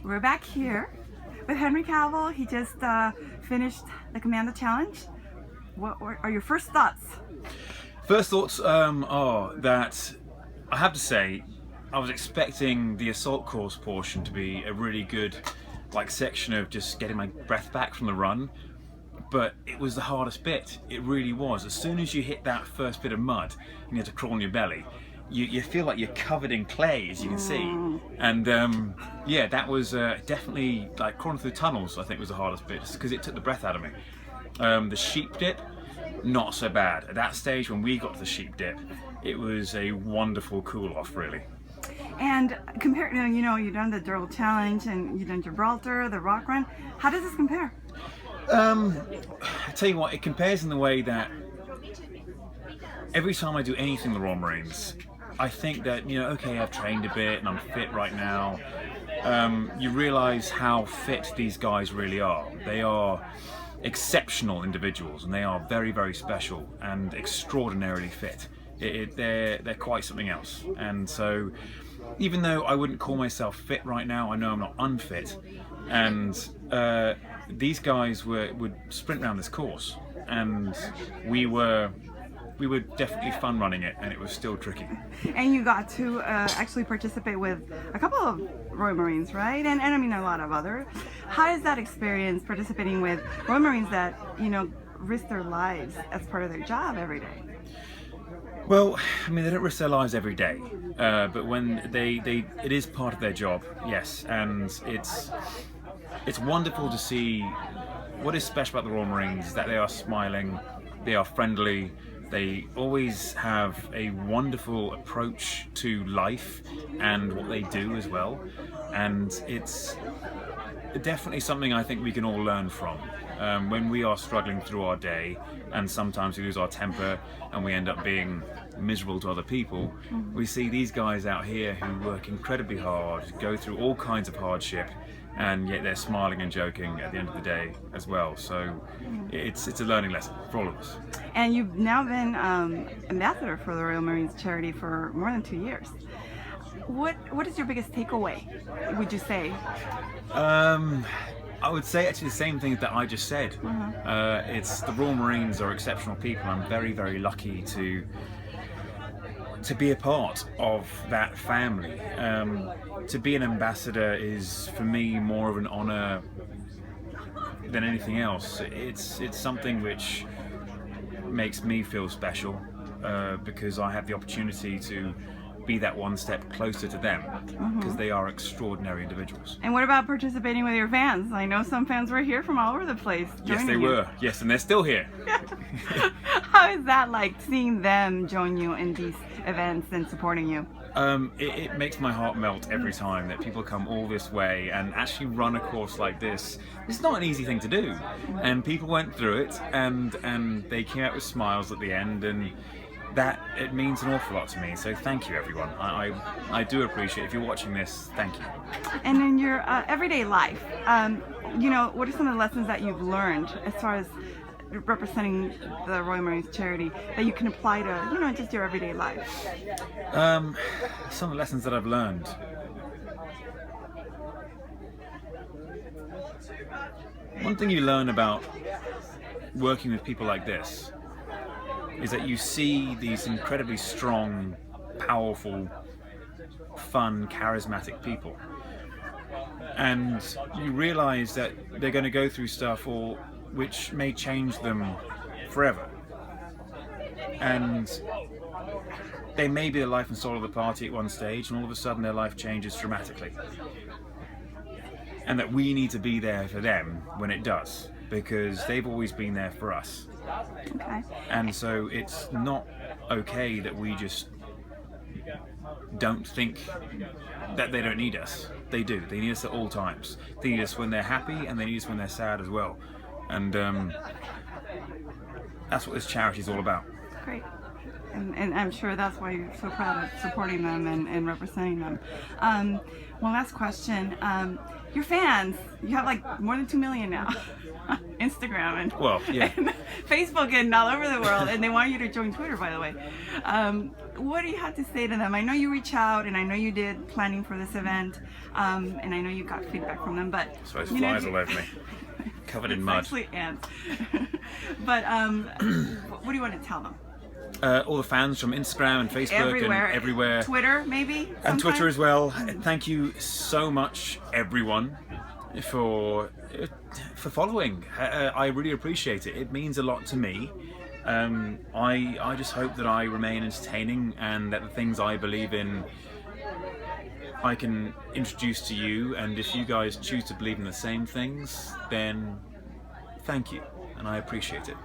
We're back here with Henry Cavill. He just finished the Commando Challenge. What are your first thoughts? First thoughts are that I have to say I was expecting the assault course portion to be a really good section of just getting my breath back from the run, but it was the hardest bit. It really was. As soon as you hit that first bit of mud and you have to crawl on your belly, you feel like you're covered in clay, as you can see. And yeah, that was definitely crawling through tunnels. I think was the hardest bit, because it took the breath out of me. The sheep dip, not so bad. At that stage, when we got to the sheep dip, it was a wonderful cool off, really. And compared, you've done the Durable Challenge and you've done Gibraltar, the Rock Run. How does this compare? I tell you what, it compares in the way that every time I do anything in the Royal Marines, I think that, okay, I've trained a bit and I'm fit right now. You realise how fit these guys really are. They are exceptional individuals, and they are very, very special and extraordinarily fit. They're quite something else. And so, even though I wouldn't call myself fit right now, I know I'm not unfit. And these guys would sprint around this course, and we were definitely fun running it, and it was still tricky. And you got to actually participate with a couple of Royal Marines, right? And I mean a lot of others. How is that experience participating with Royal Marines that, risk their lives as part of their job every day? Well, I mean, they don't risk their lives every day, but when it is part of their job, yes, and it's wonderful to see. What is special about the Royal Marines is that they are smiling, they are friendly, they always have a wonderful approach to life and what they do as well, and it's definitely something I think we can all learn from. When we are struggling through our day, and sometimes we lose our temper and we end up being miserable to other people, we see these guys out here who work incredibly hard, go through all kinds of hardship, and yet they're smiling and joking at the end of the day as well. So it's a learning lesson for all of us. And you've now been ambassador for the Royal Marines charity for more than 2 years. What is your biggest takeaway, would you say? I would say actually the same thing that I just said. It's the Royal Marines are exceptional people. I'm very, very lucky to be a part of that family. To be an ambassador is for me more of an honour than anything else. It's something which makes me feel special because I have the opportunity to be that one step closer to them, because they are extraordinary individuals. And what about participating with your fans? I know some fans were here from all over the place. Yes, they were. Yes, and they're still here. How is that like, seeing them join you in these events and supporting you? It makes my heart melt every time that people come all this way and actually run a course like this. It's not an easy thing to do, and people went through it, and they came out with smiles at the end, and that it means an awful lot to me. So thank you, everyone. I do appreciate it. If you're watching this, thank you. And in your everyday life, what are some of the lessons that you've learned as far as representing the Royal Marines charity that you can apply to, just your everyday life? Some of the lessons that I've learned. One thing you learn about working with people like this is that you see these incredibly strong, powerful, fun, charismatic people, and you realize that they're going to go through stuff which may change them forever, and they may be the life and soul of the party at one stage, and all of a sudden their life changes dramatically, and that we need to be there for them when it does, because they've always been there for us. Okay. And so it's not okay that we just don't think that they don't need us. They do. They need us at all times. They need us when they're happy, and they need us when they're sad as well. And that's what this charity is all about. Great. and I'm sure that's why you're so proud of supporting them and representing them. One last question. Your fans, you have like more than 2 million now. Instagram and, Well, yeah. and Facebook and all over the world, and they want you to join Twitter, by the way. What do you have to say to them? I know you reach out, and I know you did planning for this event, and I know you got feedback from them, but So it's you know, flies all over me, covered in it's mud. actually ants. But what do you want to tell them? All the fans from Instagram and Facebook Everywhere. and everywhere. Twitter, maybe? And Twitter sometime? as well. Thank you so much, everyone, for following. I really appreciate it. It means a lot to me. I just hope that I remain entertaining and that the things I believe in I can introduce to you, and if you guys choose to believe in the same things, then thank you, and I appreciate it.